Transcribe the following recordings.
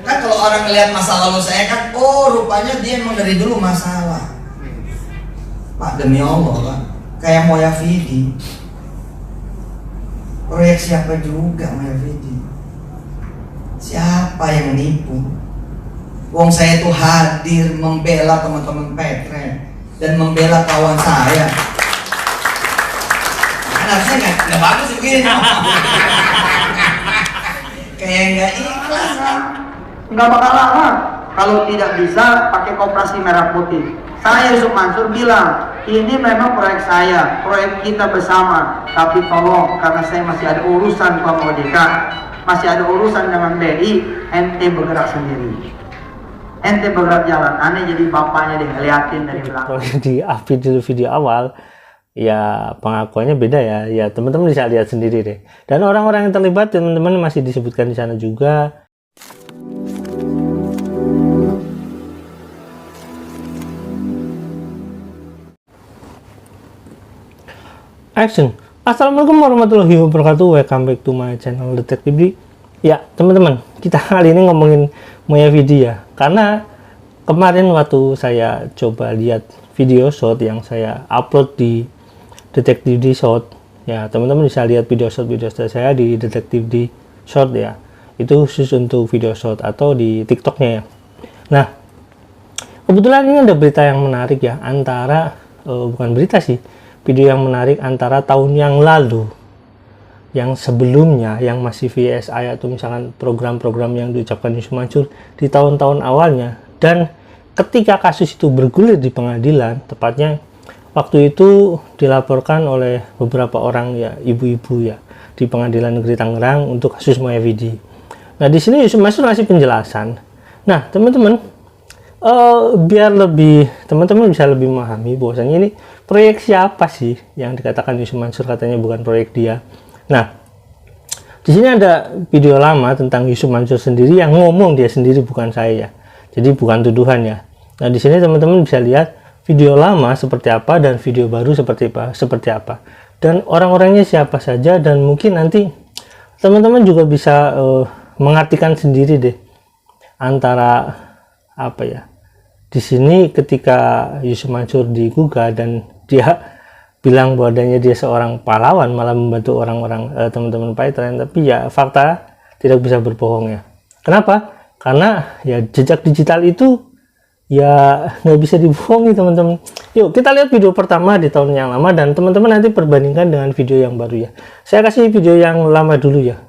Kan kalau orang ngelihat masa lalu saya kan, oh rupanya dia emang dari dulu masalah. Pak, demi Allah Pak, kayak Moya Vidi. Proyek siapa juga Moya Vidi? Siapa yang nipu? Wong saya tuh hadir membela teman-teman Petre dan membela kawan saya. Karena saya nggak bagus begini. Kayak nggak ikhlas kan? Nggak bakal lama kalau tidak bisa pakai koperasi merah putih. Saya Yusuf Mansur bilang, ini memang proyek saya, proyek kita bersama. Tapi tolong, karena saya masih ada urusan sama OJK, masih ada urusan dengan BI, ente bergerak sendiri. Ente bergerak jalan, aneh jadi bapaknya deh, ngeliatin dari belakang. Kalau di video awal, ya pengakuannya beda ya. Ya teman-teman bisa lihat sendiri deh. Dan orang-orang yang terlibat teman-teman masih disebutkan di sana juga. Action. Assalamualaikum warahmatullahi wabarakatuh. Welcome back to my channel Detektif Di. Ya teman-teman, kita kali ini ngomongin Moya Vidi ya. Karena kemarin waktu saya coba lihat video short yang saya upload di Detektif Di Short, ya teman-teman bisa lihat video short saya di Detektif Di Short ya. Itu khusus untuk video short atau di TikToknya ya. Nah, kebetulan ini ada berita yang menarik ya, antara bukan berita sih, video yang menarik antara tahun yang lalu, yang sebelumnya, yang masih VSI atau misalkan program-program yang diucapkan Yusuf Mansur di tahun-tahun awalnya, dan ketika kasus itu bergulir di pengadilan, tepatnya waktu itu dilaporkan oleh beberapa orang ya, ibu-ibu ya, di Pengadilan Negeri Tangerang untuk kasus Moya Vidi. Nah di sini Yusuf Mansur ngasih penjelasan. Nah teman-teman, biar lebih teman-teman bisa lebih memahami bahwasanya ini proyek siapa sih yang dikatakan Yusuf Mansur katanya bukan proyek dia. Nah, di sini ada video lama tentang Yusuf Mansur sendiri yang ngomong dia sendiri, bukan saya ya. Jadi bukan tuduhan ya. Nah, di sini teman-teman bisa lihat video lama seperti apa dan video baru seperti apa. Dan orang-orangnya siapa saja, dan mungkin nanti teman-teman juga bisa mengartikan sendiri deh antara apa ya. Di sini ketika Yusuf Mansur digugat dan dia bilang bahwa dia seorang pahlawan, malah membantu orang-orang teman-teman Python, tapi ya fakta tidak bisa berbohong ya. Kenapa? Karena ya jejak digital itu ya nggak bisa dibohongi teman-teman. Yuk kita lihat video pertama di tahun yang lama dan teman-teman nanti perbandingkan dengan video yang baru ya. Saya kasih video yang lama dulu ya.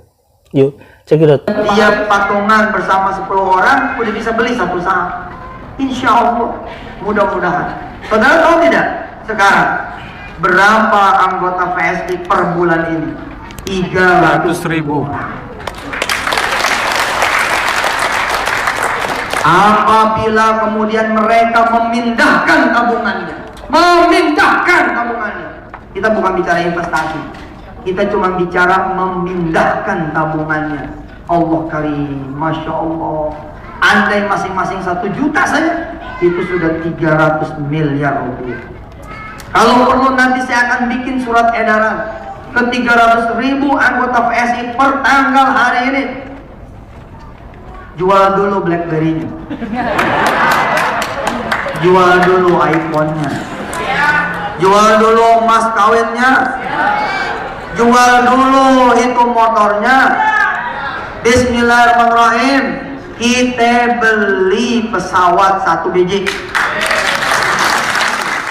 Yuk check it out. Tiap patungan bersama 10 orang udah bisa beli satu saham. Insya Allah, mudah-mudahan. Saudara tahu tidak sekarang berapa anggota VSI per bulan ini? 300.000. Apabila kemudian mereka memindahkan tabungannya, kita bukan bicara investasi, kita cuma bicara memindahkan tabungannya. Allah karim, Masya Allah. Andai masing-masing 1 juta saja, itu sudah 300 miliar rupiah. Kalau perlu nanti saya akan bikin surat edaran ke 300.000 anggota VSI per tanggal hari ini. Jual dulu BlackBerry-nya, jual dulu iPhone-nya, jual dulu mas kawinnya, jual dulu itu motornya. Bismillahirrahmanirrahim. Kita beli pesawat 1 biji.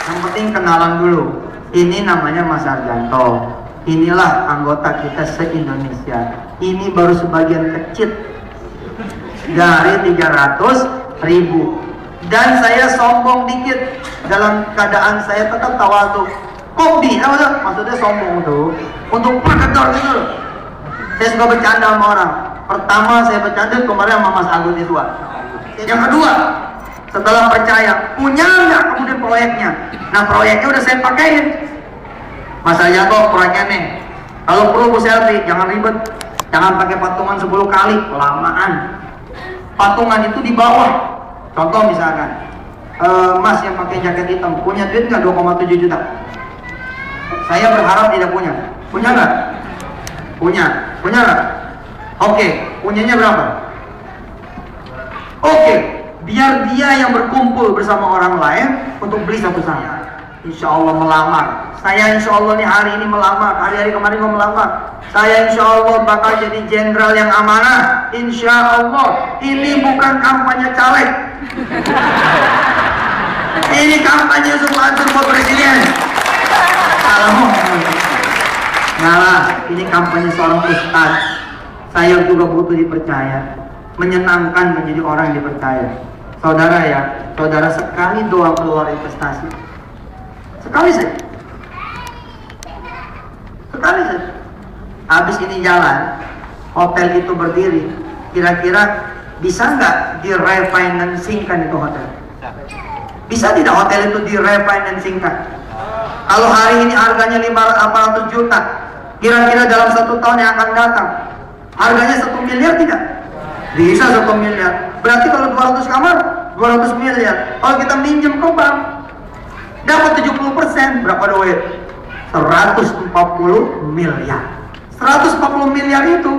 Yang penting kenalan dulu. Ini namanya Mas Arjanto. Inilah anggota kita se-Indonesia. Ini baru sebagian kecil dari 300.000. Dan saya sombong dikit dalam keadaan saya tetap tawadhu. Kopi, maksudnya sombong tuh untuk perkedor gitu. Saya suka bercanda sama orang. Pertama saya bercanda kemarin sama Mas Agus itu. Yang kedua, setelah percaya, punya nggak kemudian proyeknya? Nah proyeknya udah saya pakein. Mas aja kok proyeknya nih. Kalau perlu selfie, jangan ribet. Jangan pakai patungan 10 kali, kelamaan. Patungan itu di bawah. Contoh misalkan, Mas yang pakai jaket hitam, punya duit nggak 2,7 juta? Saya berharap tidak punya. Punya nggak? Punya nggak? Oke, punyanya berapa? Oke, biar dia yang berkumpul bersama orang lain untuk beli satu saham. Insya Allah melamar. Saya insya Allah nih hari ini melamar. Hari-hari kemarin gue melamar. Saya insya Allah bakal jadi jenderal yang amanah. Insya Allah. Ini bukan kampanye caleg. Ini kampanye Yusuf Mansur buat presiden. Nah, ini kampanye seorang ustaz. Saya juga butuh dipercaya. Menyenangkan menjadi orang yang dipercaya. Saudara ya, saudara sekali doa keluar investasi. Sekali saja. Sekali saja. Habis ini jalan, hotel itu berdiri. Kira-kira bisa nggak direfinancingkan itu hotel? Bisa tidak hotel itu direfinancingkan? Kalau hari ini harganya 800 juta, kira-kira dalam 1 tahun yang akan datang, harganya 1 miliar tidak? Bisa 1 miliar. Berarti kalau 200 kamar, 200 miliar. Kalau kita minjem ke bank, dapat 70%, berapa duit? 140 miliar. 140 miliar itu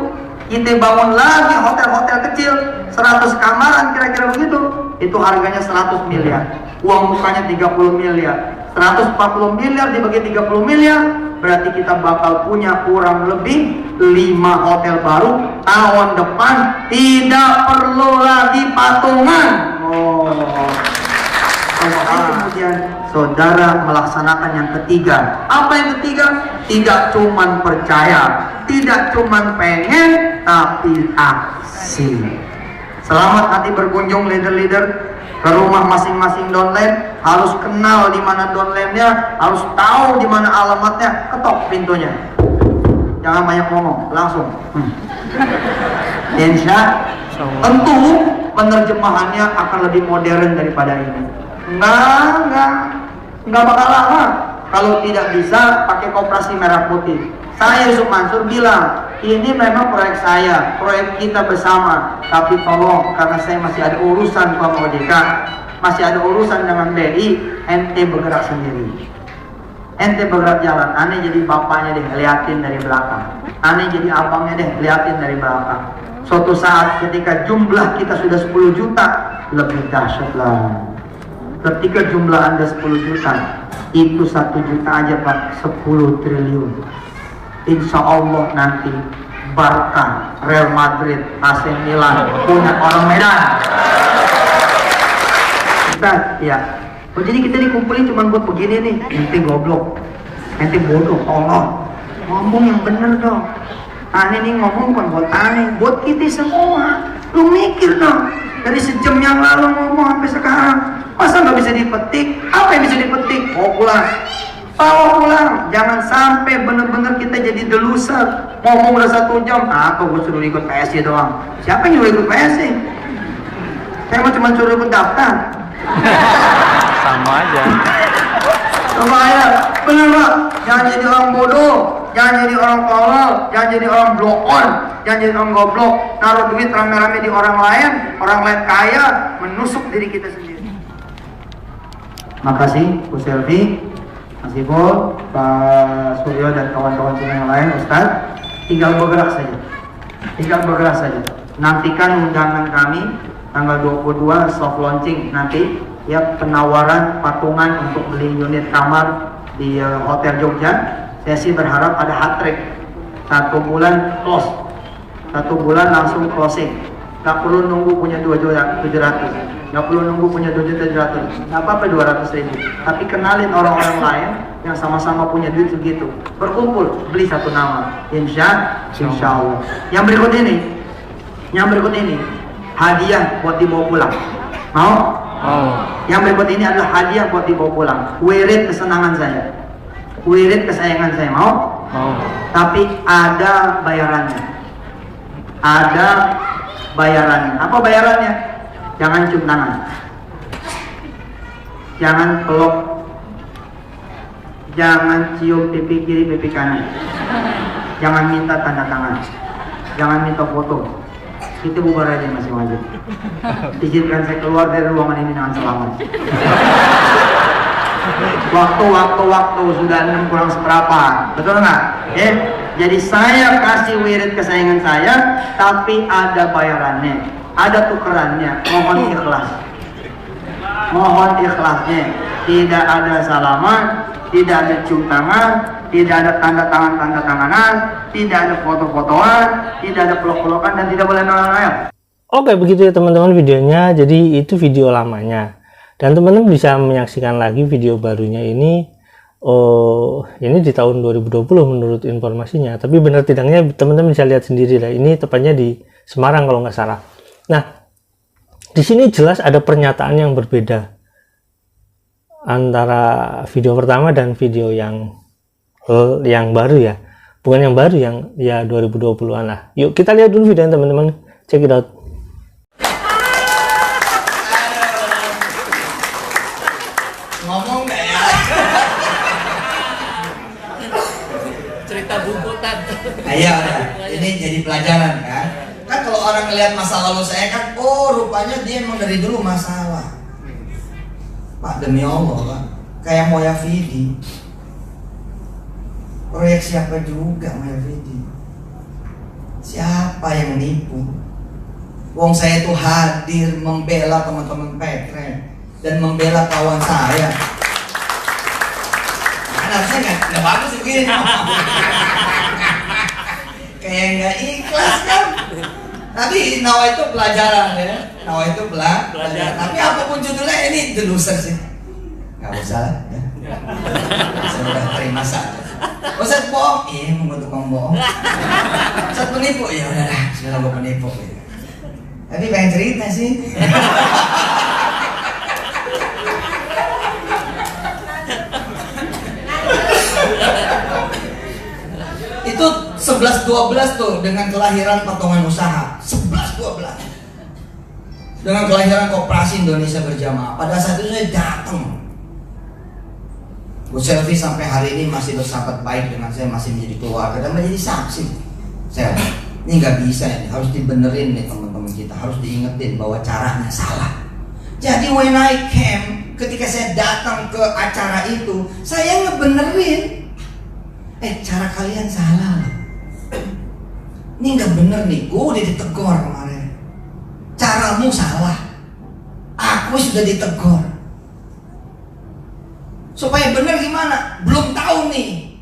kita bangun lagi hotel-hotel kecil 100 kamaran kira-kira begitu, itu harganya 100 miliar. Uang mukanya 30 miliar. 140 miliar dibagi 30 miliar, berarti kita bakal punya kurang lebih 5 hotel baru tahun depan. Tidak perlu lagi patungan. Kemudian saudara melaksanakan yang ketiga. Apa yang ketiga? Tidak cuman percaya, tidak cuman pengen, tapi aksi. Selamat nanti berkunjung leader-leader ke rumah masing-masing downline. Harus kenal di mana downline-nya, harus tahu di mana alamatnya, ketok pintunya. Jangan banyak ngomong, langsung. Insya tentu penerjemahannya akan lebih modern daripada ini. Enggak bakal lama. Kalau tidak bisa pakai koperasi merah putih. Saya Yusuf Mansur bilang, ini memang proyek saya, proyek kita bersama. Tapi tolong, karena saya masih ada urusan sama OJK, masih ada urusan dengan BI, ente bergerak sendiri. Ente bergerak jalan, aneh jadi bapaknya deh, liatin dari belakang. Aneh jadi abangnya deh, liatin dari belakang. Suatu saat ketika jumlah kita sudah 10 juta, lebih dahsyat lah. Ketika jumlah Anda 10 juta, itu 1 juta aja Pak, 10 triliun. Insya Allah nanti Barca, Real Madrid, AC Milan punya orang Medan. Ustaz, ya. Oh, jadi kita dikumpulin cuma buat begini nih. Ente goblok, ente bodoh, Allah. Ngomong yang bener dong. Aneh nih ngomong bukan buat aneh, buat kita semua. Lu mikir dong. Dari sejam yang lalu ngomong sampai sekarang, masa nggak bisa dipetik? Apa yang bisa dipetik? Bawa pulang. Jangan sampai bener-bener kita jadi deluser. Ngomong udah 1 jam, apa gue suruh ikut PSI doang? Siapa yang nyuruh ikut PSI? Saya mau cuma suruh ikut daftar. Sama aja. Coba ya, bener Pak. Jangan jadi orang bodoh, jangan jadi orang tolol, jangan jadi orang blow on, jangan jadi orang goblok. Naruh duit rame-rame di orang lain kaya, menusuk diri kita sendiri. Makasih Bu Selvi, Mas Ibu, Pak Suryo dan kawan-kawan semua yang lain, Ustaz. Tinggal bergerak saja. Nantikan undangan kami tanggal 22 soft launching nanti, ya, penawaran patungan untuk beli unit kamar di Hotel Jogja. Saya sih berharap ada hat trick, 1 bulan close, 1 bulan langsung closing. Gak perlu nunggu punya 2.700.000, gak perlu nunggu punya 2.700.000, gak apa-apa 200.000. Tapi kenalin orang-orang lain yang sama-sama punya duit segitu, berkumpul, beli 1 nama. Insya Allah. Yang berikut ini hadiah buat dibawa pulang. Mau? Yang berikut ini adalah hadiah buat dibawa pulang. Wirid kesenangan saya, wirid kesayangan saya. Mau? Tapi ada bayarannya. Apa bayarannya? Jangan cium tangan, jangan peluk, jangan cium pipi kiri, pipi kanan, jangan minta tanda tangan, jangan minta foto. Itu bubar aja Mas Wajib. Izinkan saya keluar dari ruangan ini dengan selamat. Waktu sudah 6 kurang seberapa, betul nggak? Jadi saya kasih wirid kesayangan saya, tapi ada bayarannya. ada tukerannya, mohon ikhlas. Mohon ikhlasnya. Tidak ada salaman, tidak ada cium tangan, tidak ada tanda tanganan, tidak ada foto-fotoan, tidak ada peluk-pelukan, dan tidak boleh noel-noel. Oke, begitu ya teman-teman videonya. Jadi itu video lamanya. Dan teman-teman bisa menyaksikan lagi video barunya ini di tahun 2020 menurut informasinya. Tapi benar tidaknya teman-teman bisa lihat sendiri lah. Ini tepatnya di Semarang kalau nggak salah. Nah, di sini jelas ada pernyataan yang berbeda antara video pertama dan video yang baru ya. Bukan yang baru, yang ya 2020-an lah. Yuk kita lihat dulu videonya teman-teman. Check it out. Ngomong nggak ya? Cerita bungkutan. Ayo, ini jadi pelajaran kan? Kan kalau orang ngelihat masa lalu saya kan, oh rupanya dia emang dari dulu masalah. Pak, demi Allah Pak, kayak Moya Vidi. Proyek siapa juga Moya Vidi? Siapa yang nipu? Wong saya itu hadir membela teman-teman Petre dan membela kawan saya. Kan harusnya nggak bagus sih begini. Kayak nggak ikhlas kan. Tapi Nawa itu pelajaran ya. Nawa itu pelajaran. Tapi apapun judulnya ini The Loser sih. Nggak usah lah ya. Saya udah terima saja. Ustaz bohong? Iya, mau tukang bohong. Ustaz penipu? Ya udah lah, sudah gue penipu. Tapi pengen cerita sih. Itu 11-12 tuh dengan kelahiran patungan usaha. 11-12 dengan kelahiran Koperasi Indonesia Berjamaah. Pada saat itu saya datang. Bu Selvi sampai hari ini masih bersahabat baik dengan saya, masih menjadi keluarga dan menjadi saksi. Saya ini nggak bisa ini, harus dibenerin nih teman-teman kita, harus diingetin bahwa caranya salah. Jadi when I came, ketika saya datang ke acara itu, saya ngebenerin. Cara kalian salah. Ini nggak bener nih, gue udah ditegur kemarin. Caramu salah. Aku sudah ditegur. Supaya bener gimana? Belum tahu nih.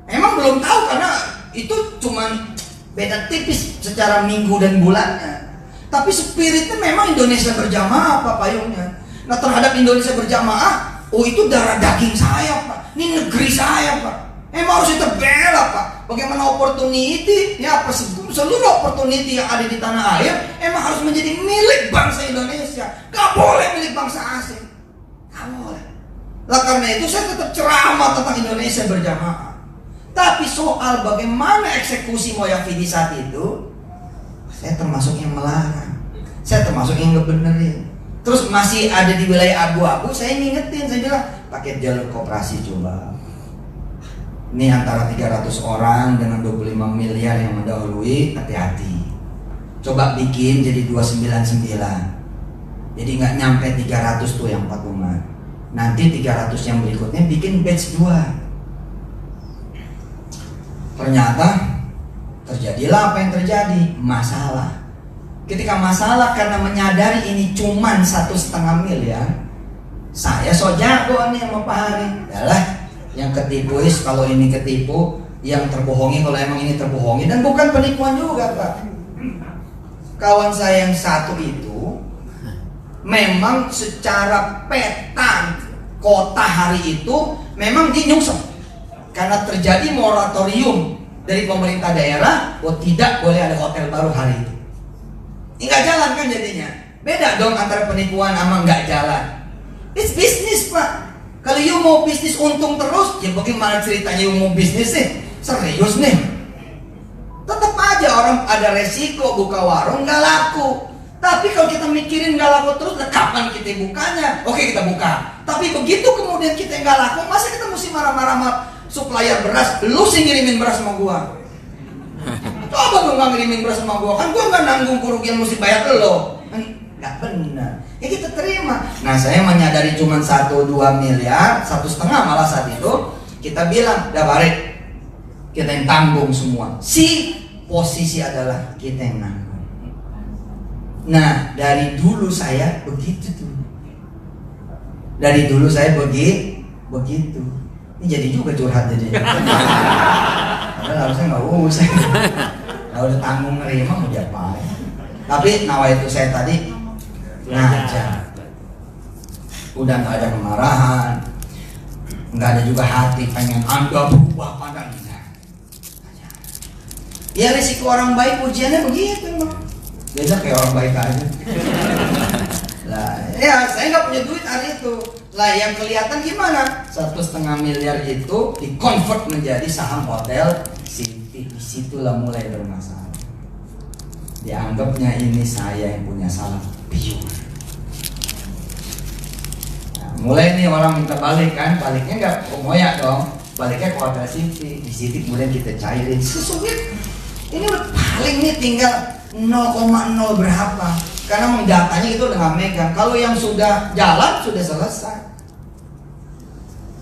Emang belum tahu karena itu cuman beda tipis secara minggu dan bulannya. Tapi spiritnya memang Indonesia Berjamaah Pak payungnya. Nah terhadap Indonesia Berjamaah, oh itu darah daging saya Pak. Ini negeri saya Pak. Emang harus kita bela Pak. Bagaimana opportunity, ya seluruh opportunity yang ada di tanah air emang harus menjadi milik bangsa Indonesia. Gak boleh milik bangsa asing. Gak boleh. Lah karena itu saya tetap ceramah tentang Indonesia Berjamaah. Tapi soal bagaimana eksekusi Moya Vidi saat itu, saya termasuk yang melarang. Saya termasuk yang ngebenerin. Terus masih ada di wilayah abu-abu, saya ngingetin, saya bilang pakai jalur koperasi coba. Ini antara 300 orang dengan 25 miliar yang mendahului, hati-hati. Coba bikin jadi 299. Jadi nggak nyampe 300 tuh yang patungan. Nanti 300 yang berikutnya bikin batch 2. Ternyata terjadilah apa yang terjadi, masalah. Ketika masalah karena menyadari ini cuman 1,5 miliar, saya so jago nih sama Pak Hari. Yalah, yang ketipu kalau ini ketipu, yang terbohongi kalau emang ini terbohongi, dan bukan penipuan juga Pak. Kawan saya yang satu itu memang secara peta kota hari itu memang dinyungsep karena terjadi moratorium dari pemerintah daerah, oh tidak boleh ada hotel baru hari itu. Ini nggak jalan kan jadinya. Beda dong antara penipuan sama nggak jalan. It's business Pak. Kalau you mau bisnis untung terus, ya bagaimana ceritanya you mau bisnis sih? Serius nih. Tetap aja orang ada resiko buka warung nggak laku. Tapi kalau kita mikirin nggak laku terus, kapan kita bukanya? Oke kita buka. Tapi begitu kemudian kita nggak laku, masa kita mesti marah-marah sama supplier beras? Lu sih ngirimin beras sama gua. Coba lu nggak ngirimin beras sama gua, kan gua nggak nanggung kerugian mesti bayar lo. Nggak benar. Ya kita terima. Nah saya menyadari cuma 1-2 miliar, 1,5 malah saat itu kita bilang, dah balik, kita yang tanggung semua. Si posisi adalah kita yang nanggung. Nah, dari dulu saya begitu tuh. Dari dulu saya begitu. Ini jadi juga curhat jadinya. Padahal harusnya nggak usah. Kalau udah tanggung nerima mau diapain. Tapi nawa itu saya tadi ngajar. Udah nggak ada kemarahan, nggak ada juga hati pengen Anda berubah pandang. Ya risiko orang baik ujiannya begitu emang. Beda kayak orang baik aja. Lah, ya saya nggak punya duit hari itu. Lah yang kelihatan gimana? 1,5 miliar itu di-convert menjadi saham hotel City. Disitulah mulai bermasalah. Dianggapnya ini saya yang punya salah pure. Nah, mulai nih orang minta balik kan, baliknya nggak komoyak dong, baliknya ke hotel City. Di City kemudian kita cairin sesulit. Ini paling nih tinggal 0,0 berapa. Karena datanya itu udah nggak megang. Kalau yang sudah jalan sudah selesai.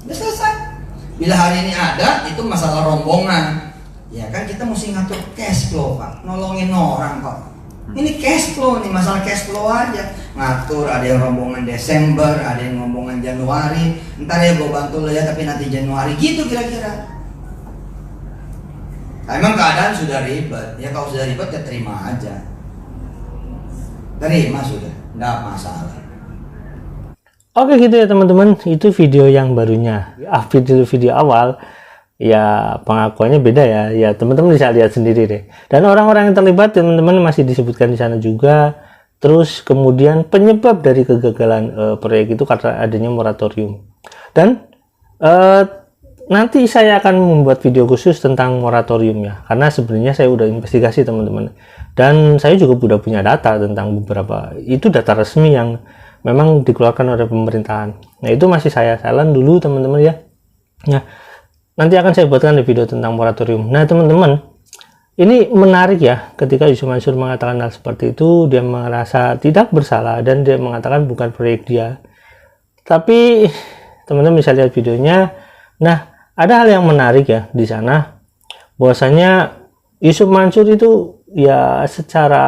Sudah selesai. Bila hari ini ada, itu masalah rombongan. Ya kan kita mesti ngatur cash flow Pak. Nolongin orang kok. Ini cash flow nih, masalah cash flow aja. Ngatur, ada yang rombongan Desember, ada yang rombongan Januari. Ntar ya gue bantu lo ya, tapi nanti Januari gitu kira-kira. Nah, emang keadaan sudah ribet. Ya kalau sudah ribet ya terima aja. Terima sudah, enggak masalah. Oke gitu ya teman-teman, itu video yang barunya. Video awal ya pengakuannya beda ya. Ya teman-teman bisa lihat sendiri deh. Dan orang-orang yang terlibat teman-teman masih disebutkan di sana juga. Terus kemudian penyebab dari kegagalan proyek itu karena adanya moratorium. Dan nanti saya akan membuat video khusus tentang moratorium ya, karena sebenarnya saya udah investigasi teman-teman, dan saya juga udah punya data tentang beberapa, itu data resmi yang memang dikeluarkan oleh pemerintahan. Nah itu masih saya silent dulu teman-teman ya. Nah nanti akan saya buatkan di video tentang moratorium. Nah teman-teman, ini menarik ya, ketika Yusuf Mansur mengatakan hal seperti itu, dia merasa tidak bersalah dan dia mengatakan bukan proyek dia. Tapi teman-teman bisa lihat videonya. Nah ada hal yang menarik ya di sana, bahwasanya Yusuf Mansur itu ya secara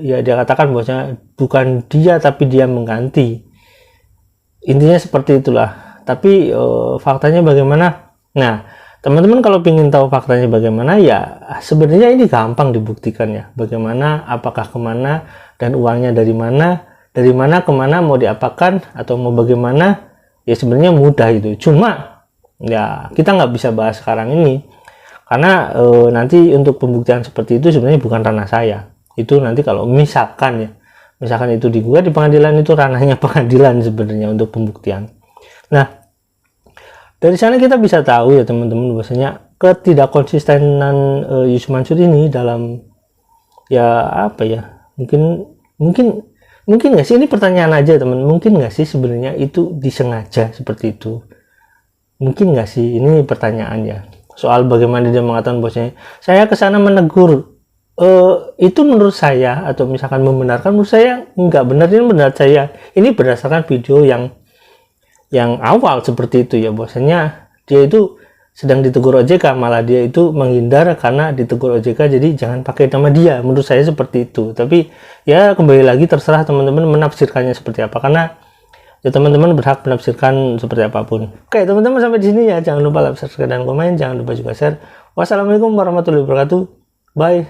ya dia katakan bahwasanya bukan dia tapi dia mengganti. Intinya seperti itulah. Tapi faktanya bagaimana? Nah, teman-teman kalau ingin tahu faktanya bagaimana ya sebenarnya ini gampang dibuktikan ya. Bagaimana, apakah kemana, dan uangnya dari mana kemana, mau diapakan atau mau bagaimana, ya sebenarnya mudah itu. Cuma ya kita nggak bisa bahas sekarang ini karena nanti untuk pembuktian seperti itu sebenarnya bukan ranah saya. Itu nanti kalau misalkan itu digugat di pengadilan, itu ranahnya pengadilan sebenarnya untuk pembuktian. Nah dari sana kita bisa tahu ya teman-teman, bahwasanya ketidakkonsistenan Yusuf Mansur ini dalam ya apa ya, mungkin nggak sih, ini pertanyaan aja teman, mungkin nggak sih sebenarnya itu disengaja seperti itu? Mungkin nggak sih, ini pertanyaannya. Soal bagaimana dia mengatakan bosnya, saya kesana menegur. Itu menurut saya, atau misalkan membenarkan, menurut saya nggak benar. Ini benar saya. Ini berdasarkan video yang awal seperti itu ya, bosnya dia itu sedang ditegur OJK, malah dia itu menghindar karena ditegur OJK, jadi jangan pakai nama dia. Menurut saya seperti itu. Tapi ya kembali lagi terserah teman-teman menafsirkannya seperti apa, karena ya teman-teman berhak menafsirkan seperti apapun. Oke teman-teman, sampai di sini ya. Jangan lupa like, subscribe, dan komen. Jangan lupa juga share. Wassalamualaikum warahmatullahi wabarakatuh. Bye.